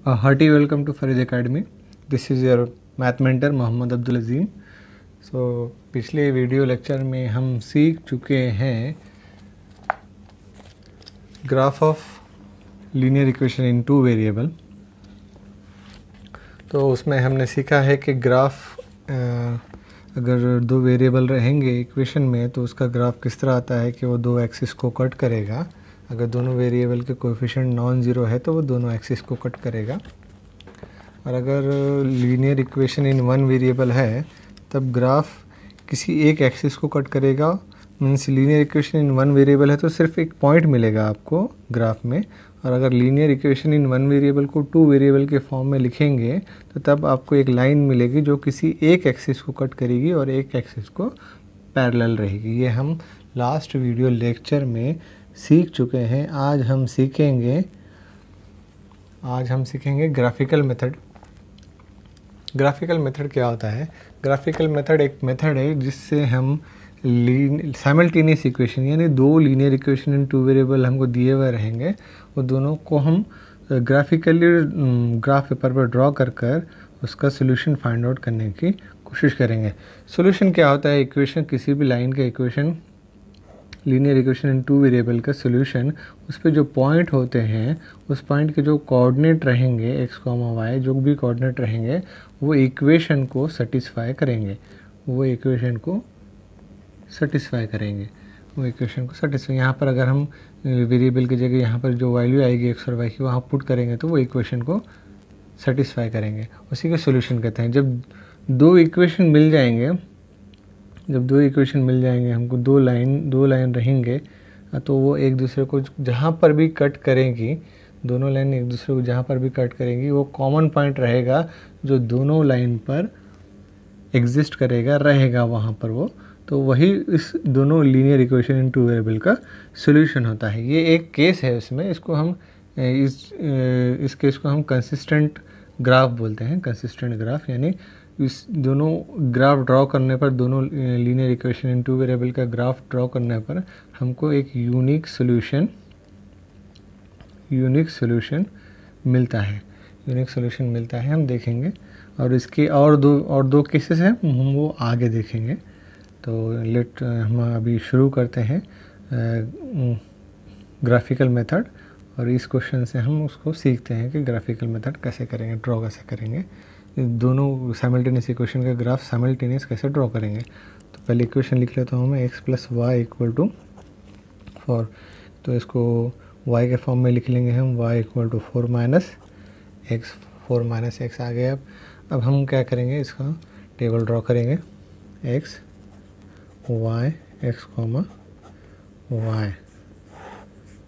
A hearty welcome to Farid Academy. This is your math mentor Mohammad Abdul अज़ीम. पिछले video lecture में हम सीख चुके हैं graph of linear equation in two variable. तो उसमें हमने सीखा है कि ग्राफ अगर दो वेरिएबल रहेंगे इक्वेशन में तो उसका ग्राफ किस तरह आता है कि वो दो एक्सिस को कट करेगा. अगर दोनों वेरिएबल के कोएफिशिएंट नॉन ज़ीरो है तो वो दोनों एक्सिस को कट करेगा. और अगर linear equation in one variable है तब ग्राफ किसी एक एक्सिस को कट करेगा. Means linear equation in one variable है तो सिर्फ एक पॉइंट मिलेगा आपको ग्राफ में. और अगर linear equation in one variable को टू वेरिएबल के फॉर्म में लिखेंगे तो तब आपको एक लाइन मिलेगी जो किसी एक एक्सिस को कट करेगी और एक एक्सिस को पैरेलल रहेगी. ये हम लास्ट वीडियो लेक्चर में सीख चुके हैं. आज हम सीखेंगे ग्राफिकल मेथड. ग्राफिकल मेथड क्या होता है? ग्राफिकल मेथड एक मेथड है जिससे हम साइमल्टेनियस इक्वेशन यानी दो linear equation in two variable हमको दिए हुए रहेंगे, वो दोनों को हम ग्राफिकली ग्राफ पेपर पर ड्रॉ कर उसका सोल्यूशन फाइंड आउट करने की कोशिश करेंगे. सोल्यूशन क्या होता है? इक्वेशन, किसी भी लाइन का equation, linear equation in two variable का सोल्यूशन, उस पर जो पॉइंट होते हैं उस पॉइंट के जो कोऑर्डिनेट रहेंगे एक्स कॉमा वाई, जो भी कोऑर्डिनेट रहेंगे वो इक्वेशन को सेटिस्फाई करेंगे. यहाँ पर अगर हम वेरिएबल की जगह यहाँ पर जो वैल्यू आएगी एक्स और वाई की वहाँ पुट करेंगे तो वो इक्वेशन को सेटिस्फाई करेंगे. उसी का सोल्यूशन कहते हैं. जब दो इक्वेशन मिल जाएंगे हमको, दो लाइन रहेंगे तो वो एक दूसरे को जहाँ पर भी कट करेंगी, दोनों लाइन एक दूसरे को जहाँ पर भी कट करेंगी वो कॉमन पॉइंट रहेगा जो दोनों लाइन पर एग्जिस्ट रहेगा वहाँ पर वो. तो वही इस दोनों linear equation in two variable का सोल्यूशन होता है. ये एक केस है. इसमें इसको हम इस केस को हम कंसिस्टेंट ग्राफ बोलते हैं. कंसिस्टेंट ग्राफ यानी इस दोनों ग्राफ ड्रॉ करने पर, दोनों linear equation in two variable का ग्राफ ड्रॉ करने पर हमको एक यूनिक सॉल्यूशन मिलता है. हम देखेंगे. और इसके और दो केसेस हैं, हम वो आगे देखेंगे. तो हम अभी शुरू करते हैं ग्राफिकल मेथड. और इस क्वेश्चन से हम उसको सीखते हैं कि ग्राफिकल मेथड कैसे करेंगे, ड्रॉ कैसे करेंगे, दोनों साइमल्टेनियस इक्वेशन का ग्राफ साइमल्टेनियस कैसे ड्रॉ करेंगे. तो पहले इक्वेशन लिख लेता हूँ मैं, x plus y equal to 4. तो इसको y के फॉर्म में लिख लेंगे हम, y equal to 4 minus x आ गया. अब हम क्या करेंगे, इसका टेबल ड्रॉ करेंगे. x y x comma y.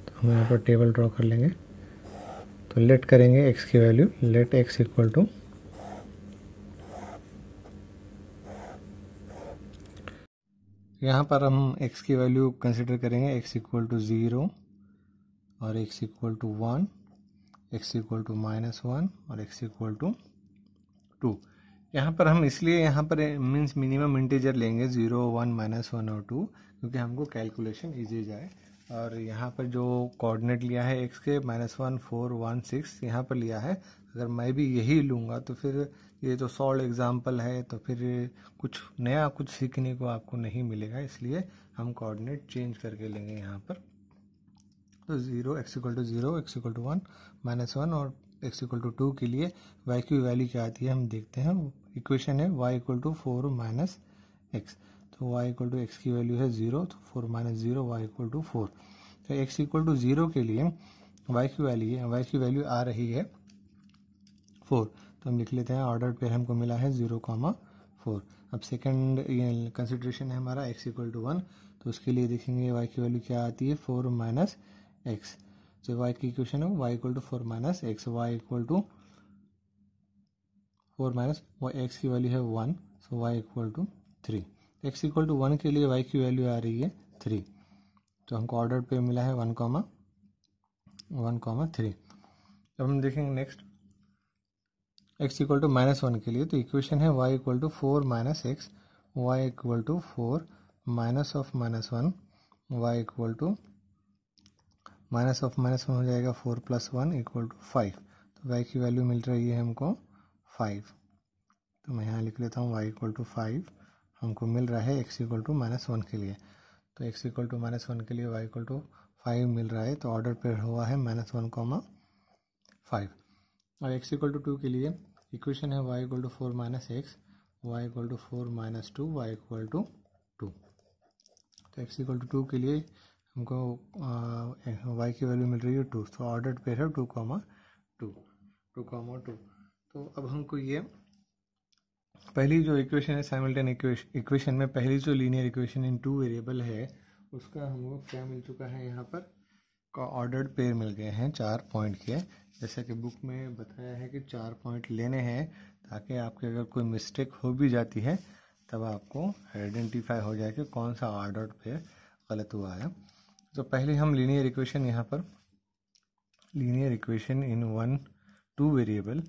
तो हम यहाँ पर टेबल ड्रॉ कर लेंगे. तो लेट करेंगे x की value, let x equal to, यहाँ पर हम x की वैल्यू कंसिडर करेंगे x इक्वल टू 0 और x equal to 1, x equal to -1 और x इक्वल टू 2. यहाँ पर हम इसलिए यहाँ पर मीन्स मिनिमम इंटीजर लेंगे 0, 1, -1 और 2, क्योंकि हमको कैलकुलेशन ईजी जाए. और यहाँ पर जो कोऑर्डिनेट लिया है x के -1, 4, 1, 6 यहाँ पर लिया है. अगर मैं भी यही लूँगा तो फिर ये तो सॉल्व एग्जाम्पल है, तो फिर कुछ नया कुछ सीखने को आपको नहीं मिलेगा. इसलिए हम कोऑर्डिनेट चेंज करके लेंगे यहाँ पर. तो 0, x equal to 0, x equal to 1, -1 और x इक्वल टू 2 के लिए y की वैल्यू क्या आती है हम देखते हैं. इक्वेशन है y equal to 4 minus x. तो y इक्वल टू एक्स की वैल्यू है 0, तो 4 माइनस 0, y इक्वल टू 4. तो x इक्वल टू 0 के लिए y की वैल्यू आ रही है 4. तो हम लिख लेते हैं, ऑर्डर पेयर हमको मिला है 0,4. अब सेकंड कंसिडरेशन है हमारा x इक्वल टू 1. तो उसके लिए देखेंगे y की वैल्यू क्या आती है, 4 माइनस एक्स. तो y की इक्वेशन है y equal to 4 minus x, y equal to 4 minus x की वैल्यू है 1, so y equal to 3. x equal to 1 के लिए y की वैल्यू आ रही है 3. तो हमको ऑर्डर पे मिला है 1,3. अब हम देखेंगे नेक्स्ट x इक्वल टू -1 के लिए. तो इक्वेशन है y equal to 4 minus x, y equal to 4 minus of -1, y equal to minus of -1 हो जाएगा 4 प्लस 1 इक्वल टू 5. तो y की वैल्यू मिल रही है हमको 5। तो मैं यहाँ लिख लेता हूँ y इक्वल टू 5 हमको मिल रहा है x इक्वल टू -1 के लिए। तो x इक्वल टू -1 के लिए y इक्वल टू 5 मिल रहा है, तो ऑर्डर पेयर हुआ है -1, 5। और x इक्वल टू 2 के लिए इक्वेशन है y equal to 4 x, y equal to 4 -2, y equal to 2। तो x इक्वल टू 2 के लिए हमको y की वैल्यू मिल रही है 2, तो ऑर्डर पेयर है 2, 2। तो अब हमको ये पहली जो इक्वेशन है साइमल्टेनियस इक्वेशन में पहली जो लीनियर इक्वेशन इन 2 वेरिएबल है उसका हमको क्या मिल चुका है, यहाँ पर का ऑर्डर्ड पेयर मिल गए हैं 4 पॉइंट के। जैसा कि बुक में बताया है कि 4 पॉइंट लेने हैं ताकि आपके अगर कोई मिस्टेक हो भी जाती है तब आपको आइडेंटिफाई हो जाए कि कौन सा ऑर्डर्ड पेयर गलत हुआ है। तो पहले हम लीनियर इक्वेशन यहाँ पर लीनियर इक्वेशन इन 2 वेरिएबल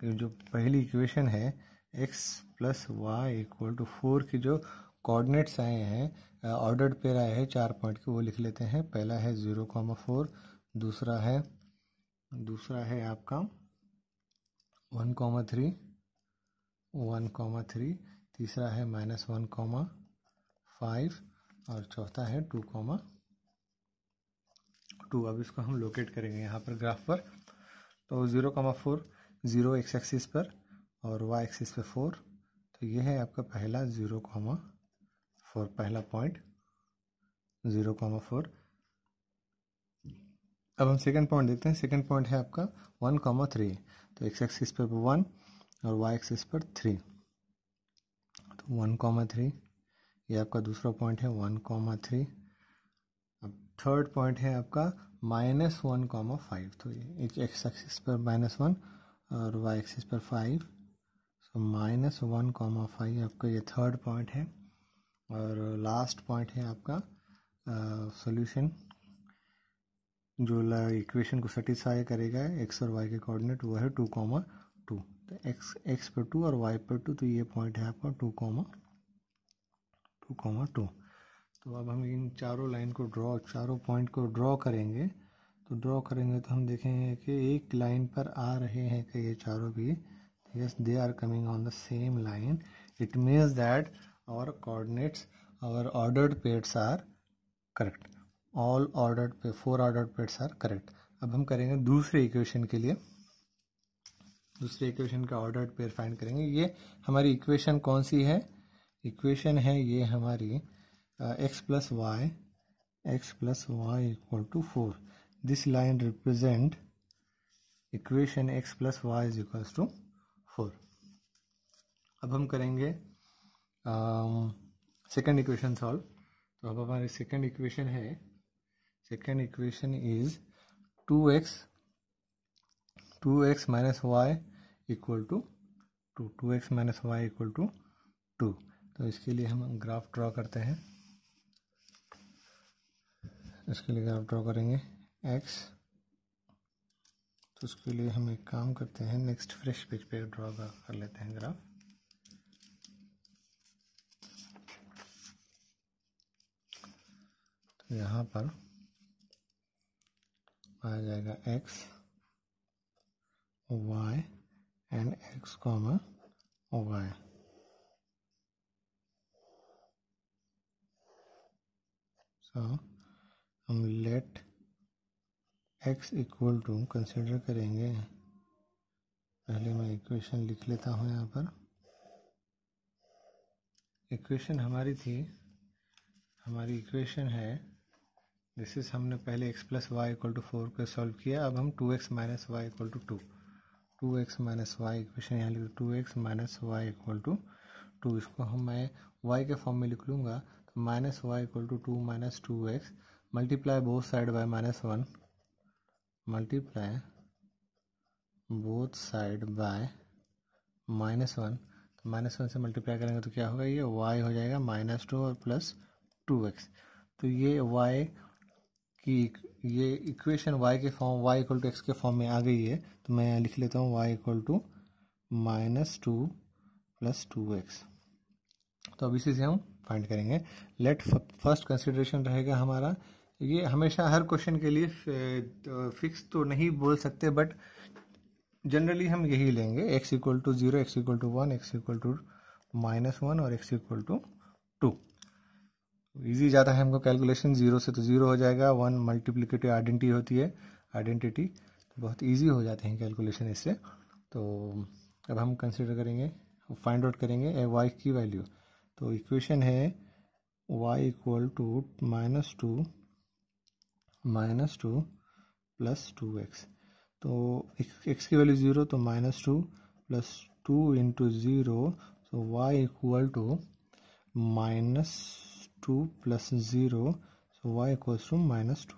जो पहली इक्वेशन है x plus y equal to 4 की जो कोऑर्डिनेट्स आए हैं ऑर्डर्ड पेयर आए हैं 4 पॉइंट के, वो लिख लेते हैं। पहला है 0,4, दूसरा है आपका 1,3, 1,3, तीसरा है -1,5 और चौथा है 2,2। अब इसको हम लोकेट करेंगे यहाँ पर ग्राफ पर। तो 0,4 0 x एक्सिस पर और y एक्सिस पे 4, तो ये है आपका पहला 0,4 पहला पॉइंट 0,4। अब हम सेकंड पॉइंट देखते हैं। सेकंड पॉइंट है आपका 1,3, तो x एक्सिस पर 1 और y एक्सिस पर 3, तो 1,3 ये आपका दूसरा पॉइंट है 1,3। अब थर्ड पॉइंट है आपका -1,5, तो ये x एक्सिस पर -1 और y एक्सिस पर 5, सो -1,5 आपका ये थर्ड पॉइंट है। और लास्ट पॉइंट है आपका सॉल्यूशन जो इक्वेशन को सेटिस्फाई करेगा x और y के कोऑर्डिनेट, वो है 2,2। तो x पर 2 और y पर 2, तो ये पॉइंट है आपका 2,2। तो अब हम इन चारों पॉइंट को ड्रॉ करेंगे। तो हम देखेंगे कि एक लाइन पर आ रहे हैं कि ये चारों भी, yes they are coming on the same line, it means that our coordinates, our ordered pairs are correct, all ordered 4 ordered pairs are correct। अब हम करेंगे दूसरे इक्वेशन के लिए, दूसरे इक्वेशन का ऑर्डर्ड पेयर फाइंड करेंगे। ये हमारी इक्वेशन कौन सी है, इक्वेशन है ये हमारी x plus y equal to 4। This line represent equation x plus y is equals to 4। अब हम करेंगे सेकेंड इक्वेशन सॉल्व। तो अब हमारी सेकेंड इक्वेशन है, second equation is 2x minus y equal to 2, 2x minus y equal to 2। तो इसके लिए हम ग्राफ ड्रॉ करते हैं। इसके लिए ग्राफ ड्रॉ करेंगे x, तो उसके लिए हम एक काम करते हैं, नेक्स्ट फ्रेश पेज पे ड्रॉ कर लेते हैं ग्राफ। तो यहाँ पर आ जाएगा x, y and x, y। So हम let x equal to consider करेंगे, पहले मैं इक्वेशन लिख लेता हूँ यहाँ पर। इक्वेशन हमारी इक्वेशन है दिस इज, हमने पहले x plus y equal to 4 पे सॉल्व किया। अब हम 2x minus y equal to 2, 2x minus y equation यहाँ लिख 2x minus y equal to 2। इसको हम मैं y के फॉर्म में लिख लूँगा, तो minus y equal to 2 minus 2x, multiply both side by -1, multiply both side by -1। तो -1 से मल्टीप्लाई करेंगे तो क्या होगा, ये y हो जाएगा -2 और प्लस 2x। तो ये y की ये इक्वेशन y के form, y equal to x के फॉर्म में आ गई है। तो मैं यहाँ लिख लेता हूँ y equal to -2 plus 2x। तो अब इसी से हम फाइंड करेंगे। लेट फर्स्ट कंसिडरेशन रहेगा हमारा, ये हमेशा हर क्वेश्चन के लिए फिक्स तो नहीं बोल सकते, बट जनरली हम यही लेंगे, x equal to 0, x equal to 1, x equal to -1 और x इक्वल टू 2। ईजी जाता है हमको कैलकुलेशन, 0 से तो 0 हो जाएगा, 1 मल्टीप्लिकेटिव आइडेंटिटी होती है, आइडेंटिटी, तो बहुत ईजी हो जाते हैं कैलकुलेशन इससे। तो अब हम कंसिडर करेंगे, फाइंड आउट करेंगे y की वैल्यू। तो इक्वेशन है y equal to -2 plus 2x। तो x की वैल्यू 0, तो -2 प्लस 2 इंटू 0, तो y equal to -2 plus 0, so y equals to -2।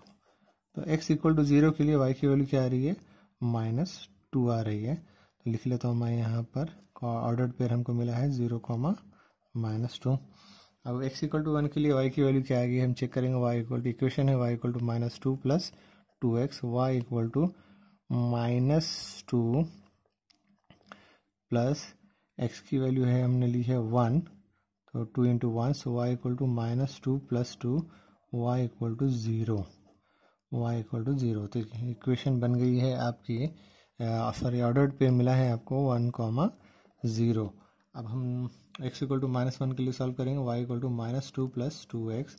तो x इक्वल टू 0 के लिए y की वैल्यू क्या आ रही है, -2 आ रही है। तो लिख लेता हूँ मैं यहाँ पर, ऑर्डर पेयर हमको मिला है 0, -2। अब x इक्वल टू 1 के लिए y की वैल्यू क्या आएगी, हम चेक करेंगे। y इक्वल टू, इक्वेशन है y equal to -2 plus 2x, y equal to -2 plus x की वैल्यू है, हमने ली है 1, तो 2 into 1, so y equal to -2 plus 2, y equal to 0, y equal to 0। तो इक्वेशन बन गई है आपकी, सॉरी ऑर्डर्ड पे मिला है आपको 1, 0। अब हम x इक्वल टू -1 के लिए सॉल्व करेंगे, y equal to -2 plus 2x,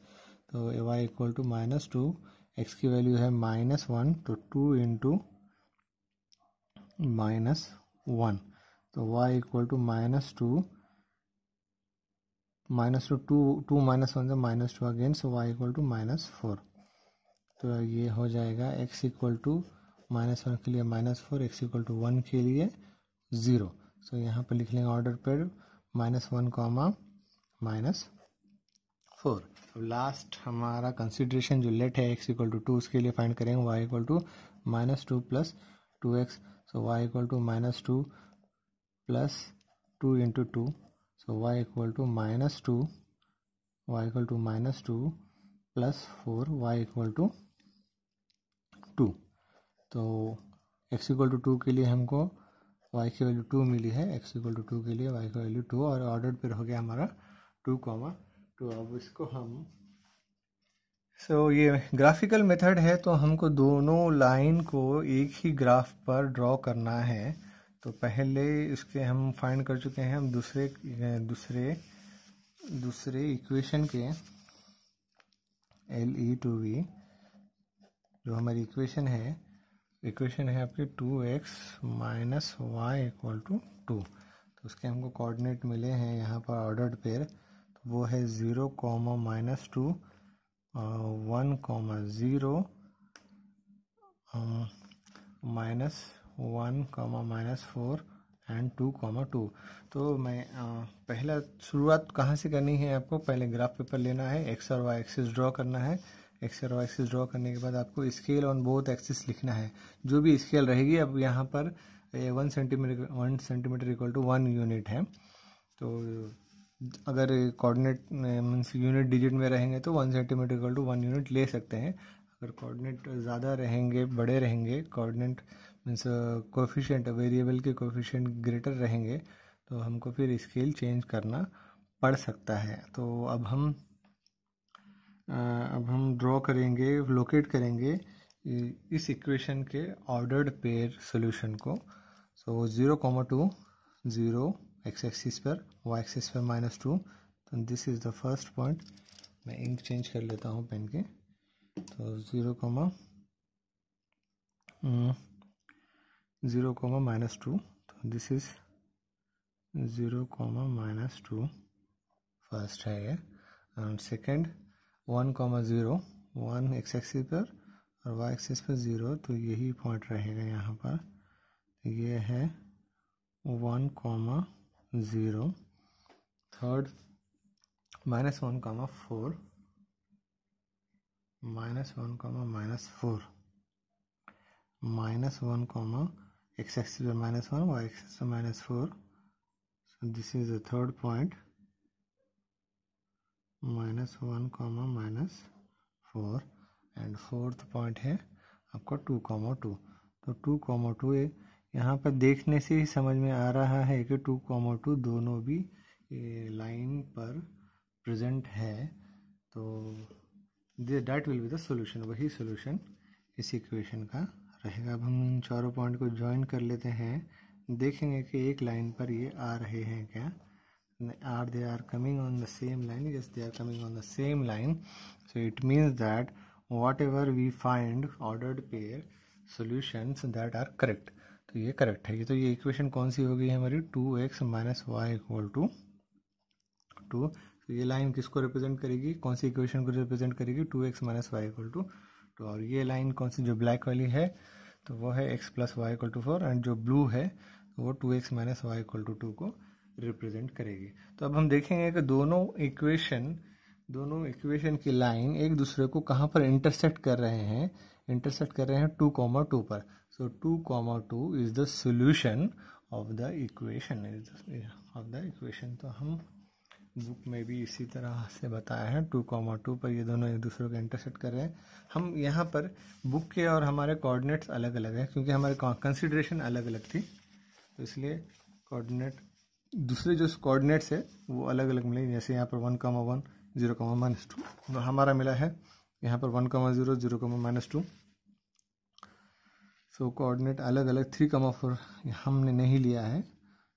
तो y इक्वल टू -2, x की वैल्यू है -1, तो 2 इंटू -1, तो y इक्वल टू -2, -2 -1 से -2 again, so y equal to -4। तो ये हो जाएगा x इक्वल टू -1 के लिए -4, x इक्वल टू 1 के लिए 0। सो यहाँ पर लिख लेंगे ऑर्डर पर -1, -4। अब लास्ट हमारा कंसिडरेशन जो लेट है x इक्वल टू 2, उसके लिए फाइंड करेंगे y equal to -2 plus 2x, so y equal to -2 plus 2 into 2, so y equal to -2, y equal to -2 plus 4, y equal to 2। तो x इक्वल टू 2 के लिए हमको y की value 2 मिली है, x equal to 2 के लिए y की value 2, और ऑर्डर पर हो गया हमारा 2, 2। अब इसको हम ये ग्राफिकल मेथड है, तो हमको दोनों लाइन को एक ही ग्राफ पर ड्रॉ करना है। तो पहले इसके हम फाइंड कर चुके हैं, हम दूसरे इक्वेशन के LE2V, जो हमारी इक्वेशन है आपके 2x minus y equal to 2। तो उसके हमको कोऑर्डिनेट मिले हैं यहाँ पर ऑर्डर्ड पेयर, तो वो है 0, -2, 1, 0, -1, -4 एंड 2, 2। तो मैं पहला शुरुआत कहाँ से करनी है, आपको पहले ग्राफ पेपर लेना है, एक्स और वाई एक्सिस ड्रॉ करना है। एक्स और वाई एक्सिस ड्रॉ करने के बाद आपको स्केल ऑन बोथ एक्सिस लिखना है, जो भी स्केल रहेगी। अब यहाँ पर 1 सेंटीमीटर इक्वल टू 1 यूनिट है, तो अगर कोऑर्डिनेट मीन्स यूनिट डिजिट में रहेंगे तो 1 सेंटीमीटर इक्वल टू 1 यूनिट ले सकते हैं। अगर कोऑर्डिनेट ज़्यादा रहेंगे, बड़े रहेंगे, कोऑर्डिनेट मीन्स कोफिशिएंट, वेरिएबल के कोफिशिएंट ग्रेटर रहेंगे, तो हमको फिर स्केल चेंज करना पड़ सकता है। तो अब हम ड्रॉ करेंगे, लोकेट करेंगे इस इक्वेशन के ऑर्डर्ड पेयर सॉल्यूशन को। सो 0, 2, 0 एक्स एक्सिस पर, वाई एक्सिस पर -2। तो this is the first point. मैं इंक चेंज कर लेता हूँ पेन के। तो 0, -2, तो दिस इज 0, -2 फर्स्ट है ये। एंड सेकेंड 1, 0, 1 एक्स एक्सिस पर और वाई एक्सिस पर 0, तो यही पॉइंट रहेगा यहाँ पर। ये है 1, 0। थर्ड -1, 4, -1, -4, -1, x axis पर -1, y axis पर -4. So this is the third point. -1, -4 and fourth point है आपका 2, 2। तो 2, 2 यहाँ पर देखने से ही समझ में आ रहा है कि 2, 2 दोनों भी लाइन पर प्रेजेंट है। तो that will be the solution, वही सॉल्यूशन इस इक्वेशन का रहेगा। अब हम इन चारों पॉइंट को ज्वाइन कर लेते हैं, देखेंगे कि एक लाइन पर ये आ रहे हैं क्या। they are coming on the same line. Yes, they are coming on the same line. So it means that whatever we find ordered pair solutions that are correct, तो ये करेक्ट है। तो ये इक्वेशन कौन सी हो गई है हमारी, 2x minus y equal to 2। तो ये लाइन किसको रिप्रेजेंट करेगी, कौन सी इक्वेशन को रिप्रेजेंट करेगी, 2x minus y equal to 2। और ये लाइन कौन सी, जो ब्लैक वाली है तो वो है x plus y equal to 4, and जो ब्लू है वो 2x minus y equal to 2 को रिप्रेजेंट करेगी। तो अब हम देखेंगे कि दोनों इक्वेशन की लाइन एक दूसरे को कहाँ पर इंटरसेक्ट कर रहे हैं, 2,2 पर। सो 2,2 is the solution of the equation. तो हम बुक में भी इसी तरह से बताया है, 2,2 पर ये दोनों एक दूसरे को इंटरसेक्ट कर रहे हैं। हम यहाँ पर बुक के और हमारे कोऑर्डिनेट्स अलग अलग है, क्योंकि हमारे कंसिडरेशन अलग अलग थी, तो इसलिए कोऑर्डिनेट दूसरे जो कोऑर्डिनेट्स है वो अलग अलग मिले। जैसे यहाँ पर 1,1 0,-2 तो हमारा मिला है यहाँ पर 1,0 0,-2। सो कोऑर्डिनेट अलग अलग। 3,4 हमने नहीं लिया है,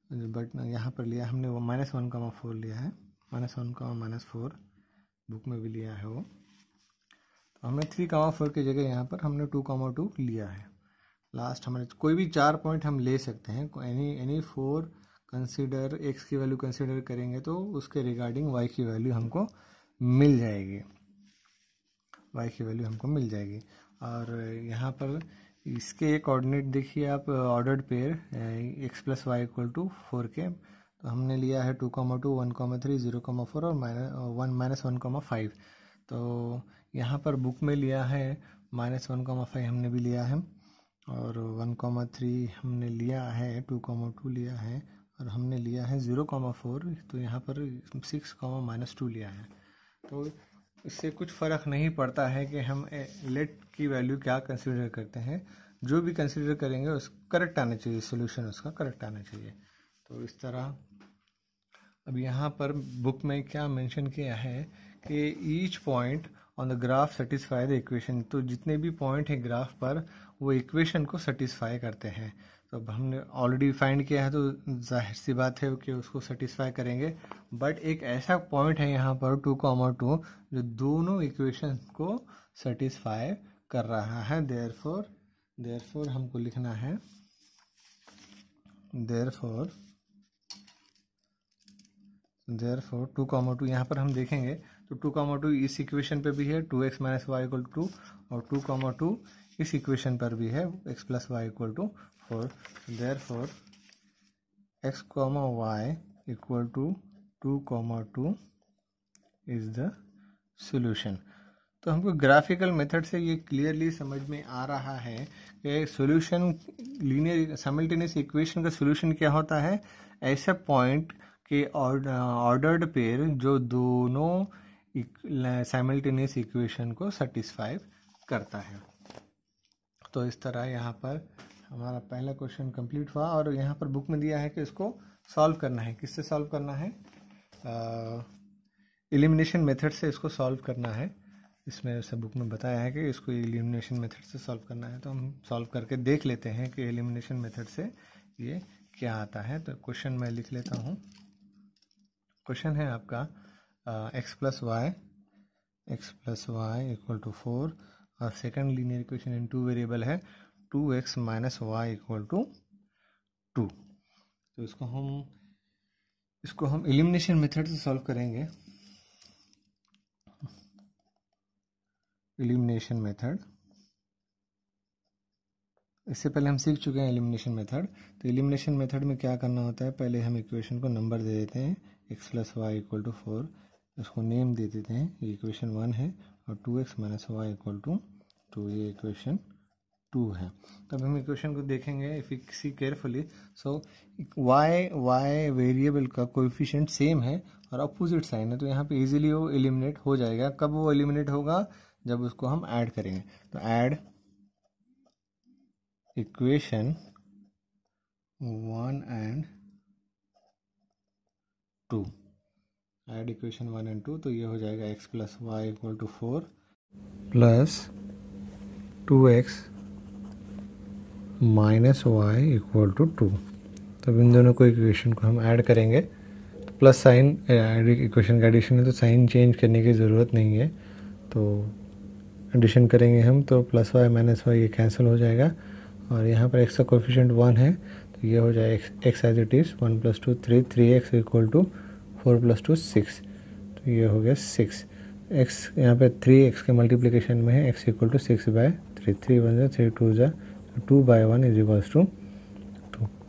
बट यहाँ पर लिया हमने वो -1,4 लिया है, -1,-4 बुक में भी लिया है वो। तो हमने 3,4 की जगह यहाँ पर हमने 2,2 लिया है। लास्ट हमारे कोई भी 4 पॉइंट हम ले सकते हैं, एनी 4 कंसीडर, x की वैल्यू कंसीडर करेंगे तो उसके रिगार्डिंग y की वैल्यू हमको मिल जाएगी। और यहाँ पर इसके कोऑर्डिनेट देखिए आप, ordered pair x plus y equal to 4 के। तो हमने लिया है 2,2, 1,3, 0,4 और -1,5। तो यहाँ पर बुक में लिया है -1,5 हमने भी लिया है, और 1,3 हमने लिया है, 2,2 लिया है, और हमने लिया है 0,4। तो यहाँ पर 6,-2 लिया है। तो इससे कुछ फ़र्क नहीं पड़ता है कि हम लेट की वैल्यू क्या कंसीडर करते हैं, जो भी कंसीडर करेंगे उस करेक्ट आना चाहिए, सोल्यूशन उसका करेक्ट आना चाहिए। तो इस तरह अब यहाँ पर बुक में क्या मेंशन किया है कि each point on the graph satisfy the equation. तो जितने भी पॉइंट है ग्राफ पर वो इक्वेशन को सेटिस्फाई करते हैं। तो अब हमने ऑलरेडी फाइंड किया है, तो जाहिर सी बात है कि उसको सेटिस्फाई करेंगे। बट एक ऐसा पॉइंट है यहाँ पर 2,2 जो दोनों इक्वेशन को सेटिस्फाई कर रहा है। देयरफॉर हमको लिखना है, देयरफॉर 2,2 यहाँ पर हम देखेंगे तो 2,2 इस इक्वेशन पे भी है, 2x minus y equal to 2, और 2,2 इस इक्वेशन पर भी है, x plus y equal to 4। Therefore x, y equal to 2,2 is the solution. तो हमको ग्राफिकल मेथड से ये क्लियरली समझ में आ रहा है कि सॉल्यूशन, लीनियर साइमल्टेनियस इक्वेशन का सॉल्यूशन क्या होता है, ऐसे पॉइंट के ऑर्डर्ड पेयर जो दोनों साइमल्टेनियस इक्वेशन को सेटिस्फाई करता है। तो इस तरह यहाँ पर हमारा पहला क्वेश्चन कंप्लीट हुआ, और यहाँ पर बुक में दिया है कि इसको सॉल्व करना है। किससे सॉल्व करना है, एलिमिनेशन मेथड से इसको सॉल्व करना है। इसमें से बुक में बताया है कि इसको एलिमिनेशन मेथड से सॉल्व करना है। तो हम सॉल्व करके देख लेते हैं कि एलिमिनेशन मेथड से ये क्या आता है। तो क्वेश्चन मैं लिख लेता हूँ। क्वेश्चन है आपका x plus y equal to 4, और second linear equation in two variable है 2x minus y equal to 2। तो इसको हम एलिमिनेशन मेथड से सॉल्व करेंगे। एलिमिनेशन मेथड, इससे पहले हम सीख चुके हैं एलिमिनेशन मेथड। तो एलिमिनेशन मेथड में क्या करना होता है, पहले हम इक्वेशन को नंबर दे देते हैं, x plus y equal to 4, इसको नेम दे देते हैं, ये इक्वेशन 1 है, और 2x minus y equal to 2, ये इक्वेशन 2 है। तब हम इक्वेशन को देखेंगे if you see carefully. So y variable का कोएफिशिएंट सेम है और अपोजिट साइन है, तो यहाँ पे इजीली वो एलिमिनेट हो जाएगा। कब वो एलिमिनेट होगा, जब उसको हम ऐड करेंगे। तो add equation 1 and 2, add equation 1 and 2, तो ये हो जाएगा x plus y equal to 4 plus 2x minus y equal to 2। तब इन दोनों को इक्वेशन को हम ऐड करेंगे, तो प्लस साइन इक्वेशन का एडिशन है तो साइन चेंज करने की ज़रूरत नहीं है। तो एडिशन करेंगे हम तो प्लस वाई माइनस वाई ये कैंसिल हो जाएगा, और यहाँ पर एक्स का कोफिशिएंट 1 है तो ये हो जाएगा x as it is 1 + 2 3, 3x equal to 4 + 2 6, तो ये हो गया 6। एक्स यहाँ पे 3x के मल्टीप्लिकेशन में है, x इक्वल टू 6/3, 3 1 जा 3 2 जा 2/1 इज इक्वल्स टू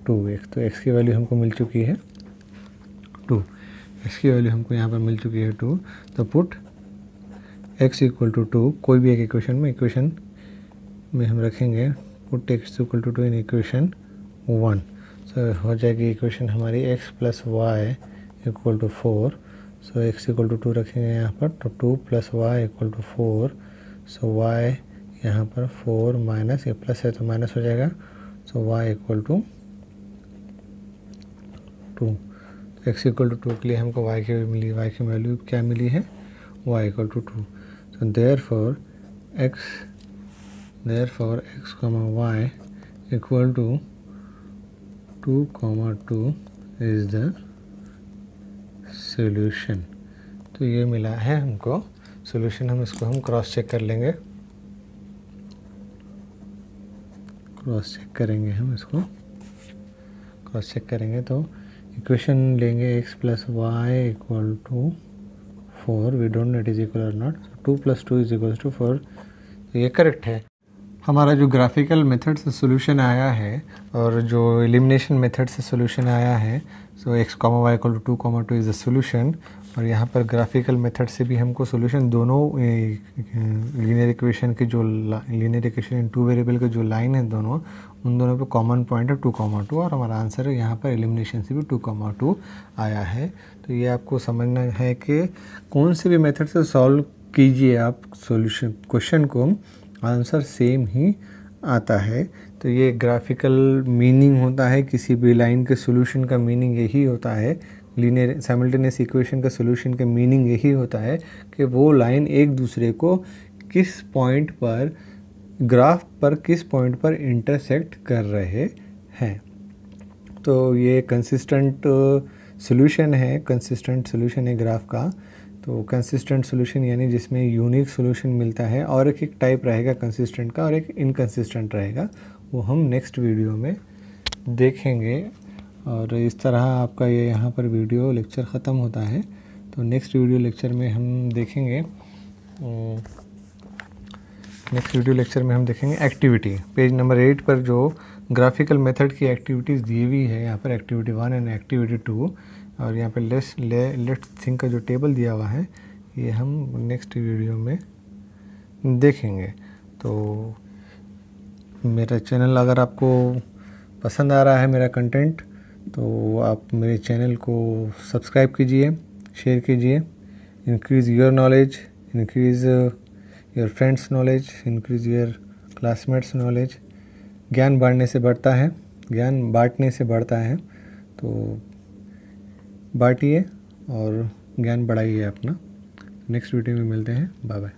2x। तो x की वैल्यू हमको मिल चुकी है 2, x की वैल्यू हमको यहाँ पर मिल चुकी है 2। तो पुट x इक्वल टू 2 कोई भी एक इक्वेशन में हम रखेंगे, put x equal to 2 in equation 1। So हो जाएगी इक्वेशन हमारी x + y equal to 4। So x equal to 2 रखेंगे यहाँ पर, तो 2 + y equal to 4। So y यहाँ पर 4 माइनस, ये प्लस है तो माइनस हो जाएगा, so y equal to 2। x equal to 2 के लिए हमको y की मिली, y की वैल्यू क्या मिली है, y equal to 2। So therefore x y equal to 2, is the solution. तो ये मिला है हमको सॉल्यूशन। हम इसको हम क्रॉस चेक कर लेंगे, क्रॉस चेक करेंगे हम इसको, क्रॉस चेक करेंगे तो इक्वेशन लेंगे x + y equal to 4, we don't know it is equal और नॉट, 2 + 2 इज इक्वल टू 4, तो ये करेक्ट है। हमारा जो ग्राफिकल मेथड से सोल्यूशन आया है और जो एलिमिनेशन मेथड से सोल्यूशन आया है, so x, y equal to 2, 2 is the solution. और यहाँ पर ग्राफिकल मेथड से भी हमको सोल्यूशन दोनों लीनियर इक्वेशन के जो लीनियर इक्वेशन इन 2 वेरिएबल के जो लाइन है दोनों, उन दोनों पे कॉमन पॉइंट है 2, 2, और हमारा आंसर यहाँ पर एलिमिनेशन से भी 2, 2 आया है। तो ये आपको समझना है कि कौन से भी मेथड से सॉल्व कीजिए आप सोल्यूशन क्वेश्चन को, आंसर सेम ही आता है। तो ये ग्राफिकल मीनिंग होता है किसी भी लाइन के सॉल्यूशन का, मीनिंग यही होता है, लीनियर साइमल्टेनियस इक्वेशन का सॉल्यूशन का मीनिंग यही होता है कि वो लाइन एक दूसरे को किस पॉइंट पर, ग्राफ पर किस पॉइंट पर इंटरसेक्ट कर रहे हैं। तो ये कंसिस्टेंट सॉल्यूशन है, कंसिस्टेंट सॉल्यूशन है ग्राफ का। तो कंसिस्टेंट सॉल्यूशन यानी जिसमें यूनिक सॉल्यूशन मिलता है, और एक टाइप रहेगा कंसिस्टेंट का और एक इनकंसिस्टेंट रहेगा, वो हम नेक्स्ट वीडियो में देखेंगे। और इस तरह आपका ये यहाँ पर वीडियो लेक्चर ख़त्म होता है। तो नेक्स्ट वीडियो लेक्चर में हम देखेंगे, एक्टिविटी। पेज नंबर 8 पर जो ग्राफिकल मेथड की एक्टिविटीज़ दी हुई है, यहाँ पर एक्टिविटी 1 एंड एक्टिविटी 2, और यहाँ पर लेट्स थिंक का जो टेबल दिया हुआ है, ये हम नेक्स्ट वीडियो में देखेंगे। तो मेरा चैनल अगर आपको पसंद आ रहा है मेरा कंटेंट, तो आप मेरे चैनल को सब्सक्राइब कीजिए, शेयर कीजिए। Increase your knowledge, increase your friends knowledge, increase your classmates knowledge. ज्ञान बांटने से बढ़ता है, ज्ञान बांटने से बढ़ता है। तो बांटिए और ज्ञान बढ़ाइए अपना। नेक्स्ट वीडियो में मिलते हैं, बाय बाय।